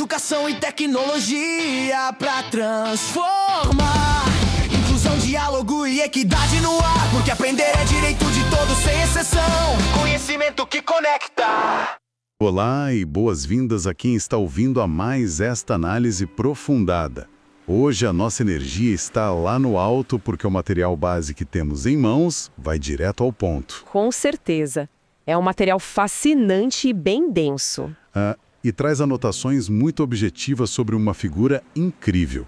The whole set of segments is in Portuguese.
educação e tecnologia pra transformar. Inclusão, diálogo e equidade no ar, porque aprender é direito de todos sem exceção. Conhecimento que conecta. Olá e boas-vindas a quem está ouvindo a mais esta análise aprofundada. Hoje a nossa energia está lá no alto porque o material base que temos em mãos vai direto ao ponto. Com certeza. É um material fascinante e bem denso. E traz anotações muito objetivas sobre uma figura incrível.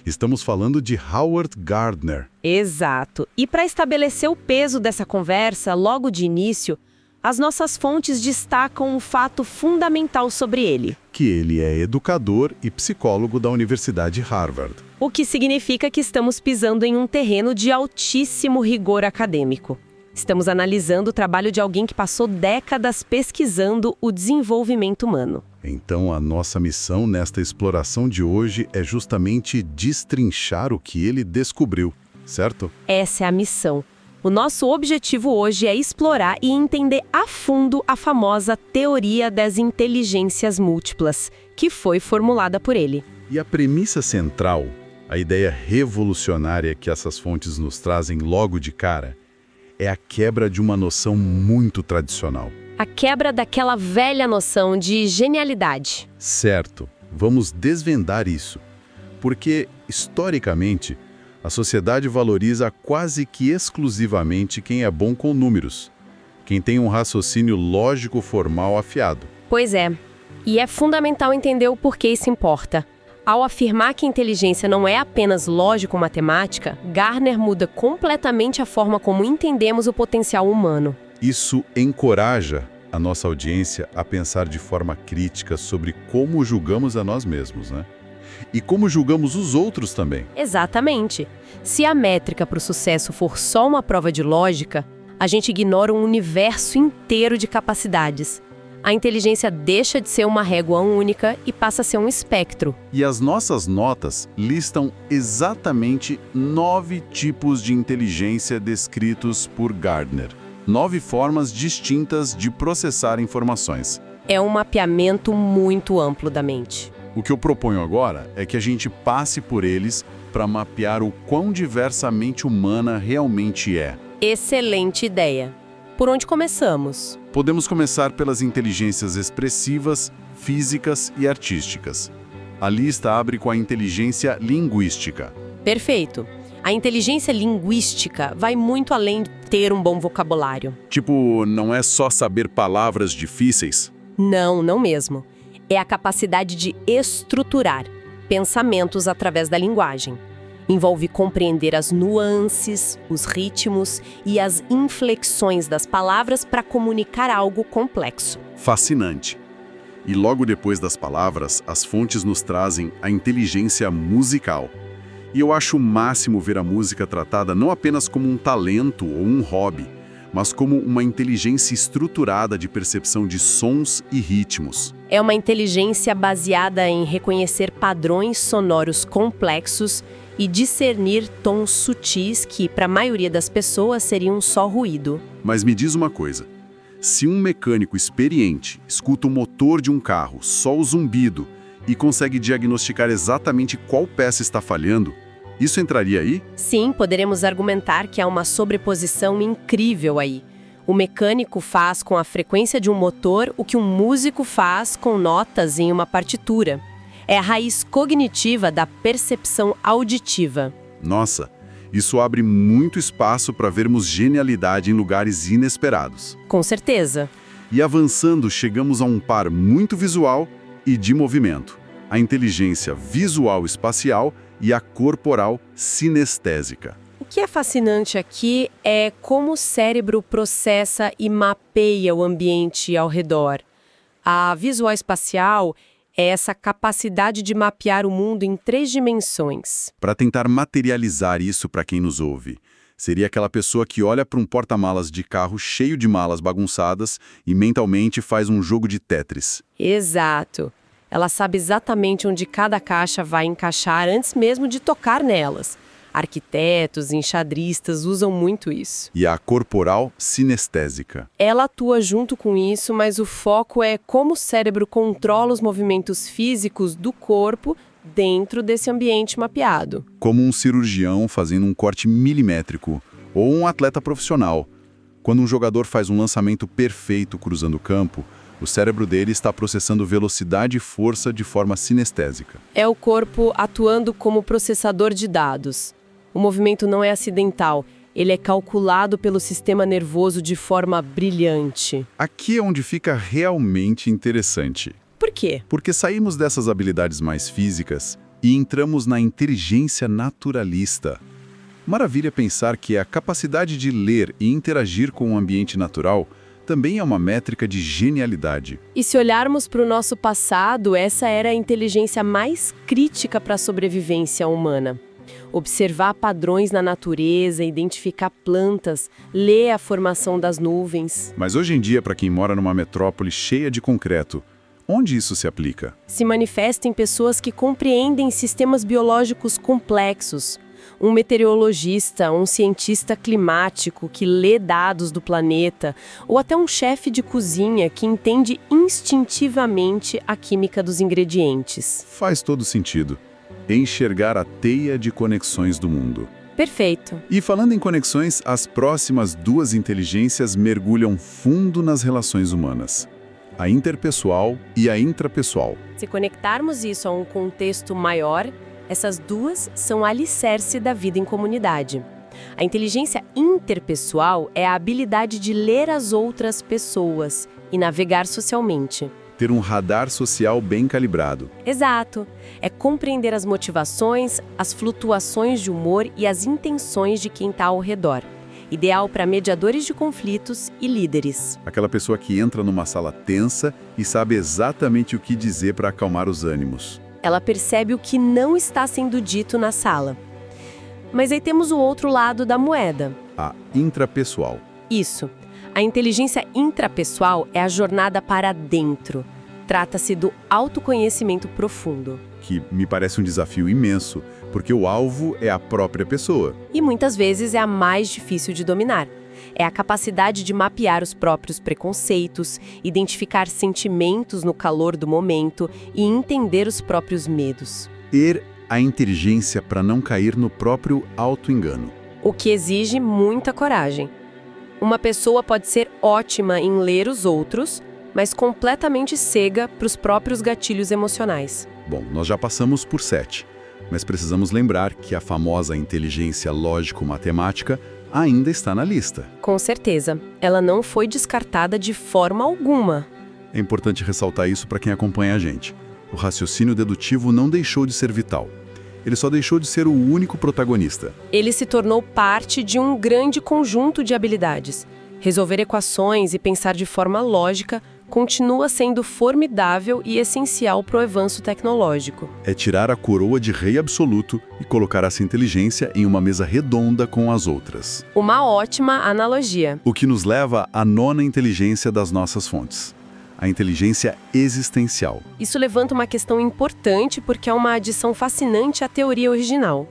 Estamos falando de Howard Gardner. Exato. E para estabelecer o peso dessa conversa, logo de início, as nossas fontes destacam um fato fundamental sobre ele. Que ele é educador e psicólogo da Universidade Harvard. O que significa que estamos pisando em um terreno de altíssimo rigor acadêmico. Estamos analisando o trabalho de alguém que passou décadas pesquisando o desenvolvimento humano. Então, a nossa missão nesta exploração de hoje é justamente destrinchar o que ele descobriu, certo? Essa é a missão. O nosso objetivo hoje é explorar e entender a fundo a famosa teoria das inteligências múltiplas, que foi formulada por ele. E a premissa central, a ideia revolucionária que essas fontes nos trazem logo de cara, é a quebra de uma noção muito tradicional. A quebra daquela velha noção de genialidade. Certo, vamos desvendar isso. Porque, historicamente, a sociedade valoriza quase que exclusivamente quem é bom com números, quem tem um raciocínio lógico formal afiado. Pois é, e é fundamental entender o porquê isso importa. Ao afirmar que a inteligência não é apenas lógico-matemática, Gardner muda completamente a forma como entendemos o potencial humano. Isso encoraja a nossa audiência a pensar de forma crítica sobre como julgamos a nós mesmos, né? E como julgamos os outros também. Exatamente. Se a métrica para o sucesso for só uma prova de lógica, a gente ignora um universo inteiro de capacidades. A inteligência deixa de ser uma régua única e passa a ser um espectro. E as nossas notas listam exatamente 9 tipos de inteligência descritos por Gardner. 9 formas distintas de processar informações. É um mapeamento muito amplo da mente. O que eu proponho agora é que a gente passe por eles para mapear o quão diversa a mente humana realmente é. Excelente ideia. Por onde começamos? Podemos começar pelas inteligências expressivas, físicas e artísticas. A lista abre com a inteligência linguística. Perfeito. A inteligência linguística vai muito além de ter um bom vocabulário. Tipo, não é só saber palavras difíceis? Não mesmo. É a capacidade de estruturar pensamentos através da linguagem. Envolve compreender as nuances, os ritmos e as inflexões das palavras para comunicar algo complexo. Fascinante. E logo depois das palavras, as fontes nos trazem a inteligência musical. E eu acho o máximo ver a música tratada não apenas como um talento ou um hobby, mas como uma inteligência estruturada de percepção de sons e ritmos. É uma inteligência baseada em reconhecer padrões sonoros complexos e discernir tons sutis que, para a maioria das pessoas, seriam só ruído. Mas me diz uma coisa, se um mecânico experiente escuta o motor de um carro, só o zumbido, e consegue diagnosticar exatamente qual peça está falhando, isso entraria aí? Sim, poderemos argumentar que há uma sobreposição incrível aí. O mecânico faz com a frequência de um motor o que um músico faz com notas em uma partitura. É a raiz cognitiva da percepção auditiva. Nossa, isso abre muito espaço para vermos genialidade em lugares inesperados. Com certeza. E avançando, chegamos a um par muito visual e de movimento. A inteligência visual espacial e a corporal sinestésica. O que é fascinante aqui é como o cérebro processa e mapeia o ambiente ao redor. A visual espacial é essa capacidade de mapear o mundo em 3 dimensões. Para tentar materializar isso para quem nos ouve, seria aquela pessoa que olha para um porta-malas de carro cheio de malas bagunçadas e mentalmente faz um jogo de Tetris. Exato. Ela sabe exatamente onde cada caixa vai encaixar antes mesmo de tocar nelas. Arquitetos, enxadristas usam muito isso. E a corporal sinestésica. Ela atua junto com isso, mas o foco é como o cérebro controla os movimentos físicos do corpo dentro desse ambiente mapeado. Como um cirurgião fazendo um corte milimétrico, ou um atleta profissional. Quando um jogador faz um lançamento perfeito cruzando o campo, o cérebro dele está processando velocidade e força de forma sinestésica. É o corpo atuando como processador de dados. O movimento não é acidental, ele é calculado pelo sistema nervoso de forma brilhante. Aqui é onde fica realmente interessante. Por quê? Porque saímos dessas habilidades mais físicas e entramos na inteligência naturalista. Maravilha pensar que a capacidade de ler e interagir com o ambiente natural também é uma métrica de genialidade. E se olharmos para o nosso passado, essa era a inteligência mais crítica para a sobrevivência humana. Observar padrões na natureza, identificar plantas, ler a formação das nuvens. Mas hoje em dia, para quem mora numa metrópole cheia de concreto, onde isso se aplica? Se manifesta em pessoas que compreendem sistemas biológicos complexos. Um meteorologista, um cientista climático que lê dados do planeta, ou até um chefe de cozinha que entende instintivamente a química dos ingredientes. Faz todo sentido. Enxergar a teia de conexões do mundo. Perfeito. E falando em conexões, as próximas duas inteligências mergulham fundo nas relações humanas. A interpessoal e a intrapessoal. Se conectarmos isso a um contexto maior, essas duas são alicerce da vida em comunidade. A inteligência interpessoal é a habilidade de ler as outras pessoas e navegar socialmente. Ter um radar social bem calibrado. Exato. É compreender as motivações, as flutuações de humor e as intenções de quem está ao redor. Ideal para mediadores de conflitos e líderes. Aquela pessoa que entra numa sala tensa e sabe exatamente o que dizer para acalmar os ânimos. Ela percebe o que não está sendo dito na sala. Mas aí temos o outro lado da moeda. A intrapessoal. Isso. A inteligência intrapessoal é a jornada para dentro. Trata-se do autoconhecimento profundo. Que me parece um desafio imenso, porque o alvo é a própria pessoa. E muitas vezes é a mais difícil de dominar. É a capacidade de mapear os próprios preconceitos, identificar sentimentos no calor do momento e entender os próprios medos. Ter a inteligência para não cair no próprio auto-engano. O que exige muita coragem. Uma pessoa pode ser ótima em ler os outros, mas completamente cega para os próprios gatilhos emocionais. Bom, nós já passamos por 7, mas precisamos lembrar que a famosa inteligência lógico-matemática ainda está na lista. Com certeza, ela não foi descartada de forma alguma. É importante ressaltar isso para quem acompanha a gente. O raciocínio dedutivo não deixou de ser vital. Ele só deixou de ser o único protagonista. Ele se tornou parte de um grande conjunto de habilidades. Resolver equações e pensar de forma lógica continua sendo formidável e essencial para o avanço tecnológico. É tirar a coroa de rei absoluto e colocar essa inteligência em uma mesa redonda com as outras. Uma ótima analogia. O que nos leva à nona inteligência das nossas fontes. A inteligência existencial. Isso levanta uma questão importante porque é uma adição fascinante à teoria original.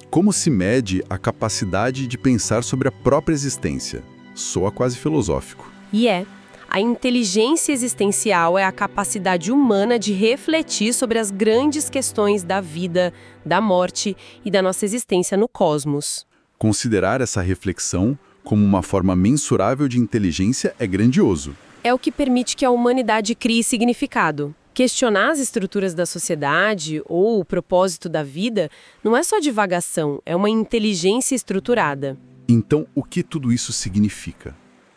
Como se mede a capacidade de pensar sobre a própria existência? Soa quase filosófico. E a inteligência existencial é a capacidade humana de refletir sobre as grandes questões da vida, da morte e da nossa existência no cosmos. Considerar essa reflexão como uma forma mensurável de inteligência é grandioso. É o que permite que a humanidade crie significado. Questionar as estruturas da sociedade ou o propósito da vida não é só divagação, é uma inteligência estruturada. Então, o que tudo isso significa?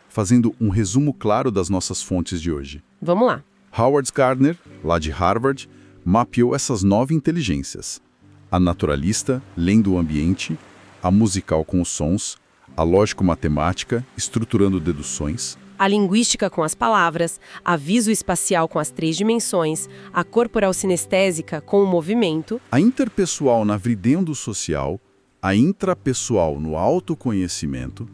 Fazendo um resumo claro das nossas fontes de hoje. Vamos lá. Howard Gardner, lá de Harvard, mapeou essas 9 inteligências. A naturalista, lendo o ambiente, a musical com os sons, a lógico-matemática, estruturando deduções, A linguística com as palavras, a visoespacial com as 3 dimensões, a corporal sinestésica com o movimento, a interpessoal na vridendo social, a intrapessoal no autoconhecimento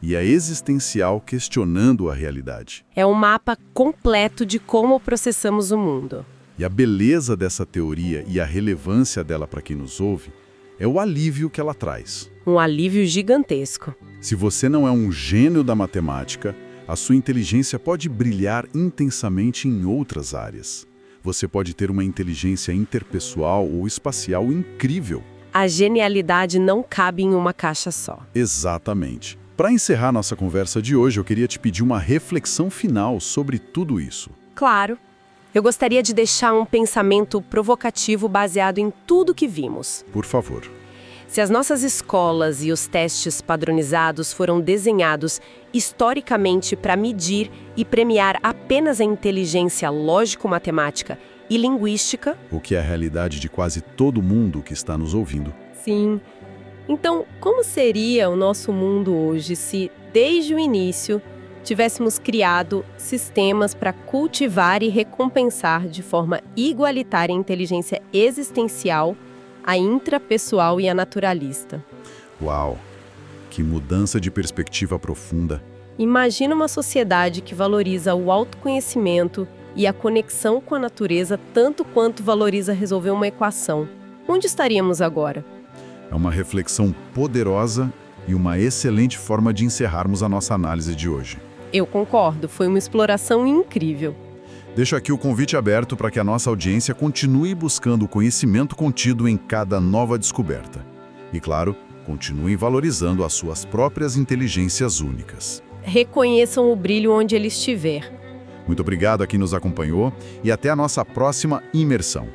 e a existencial questionando a realidade. é um mapa completo de como processamos o mundo. E a beleza dessa teoria e a relevância dela para quem nos ouve é o alívio que ela traz. Um alívio gigantesco. Se você não é um gênio da matemática, a sua inteligência pode brilhar intensamente em outras áreas. Você pode ter uma inteligência interpessoal ou espacial incrível. A genialidade não cabe em uma caixa só. Exatamente. Para encerrar nossa conversa de hoje, eu queria te pedir uma reflexão final sobre tudo isso. Claro. Eu gostaria de deixar um pensamento provocativo baseado em tudo que vimos. Por favor. Se as nossas escolas e os testes padronizados foram desenhados historicamente para medir e premiar apenas a inteligência lógico-matemática e linguística... O que é a realidade de quase todo mundo que está nos ouvindo. Sim. Então, como seria o nosso mundo hoje se, desde o início, tivéssemos criado sistemas para cultivar e recompensar de forma igualitária a inteligência existencial, a intrapessoal e a naturalista? Uau! Que mudança de perspectiva profunda. Imagina uma sociedade que valoriza o autoconhecimento e a conexão com a natureza tanto quanto valoriza resolver uma equação. Onde estaríamos agora? É uma reflexão poderosa e uma excelente forma de encerrarmos a nossa análise de hoje. Eu concordo, foi uma exploração incrível. Deixo aqui o convite aberto para que a nossa audiência continue buscando o conhecimento contido em cada nova descoberta. E, claro, continuem valorizando as suas próprias inteligências únicas. Reconheçam o brilho onde ele estiver. Muito obrigado a quem nos acompanhou e até a nossa próxima imersão.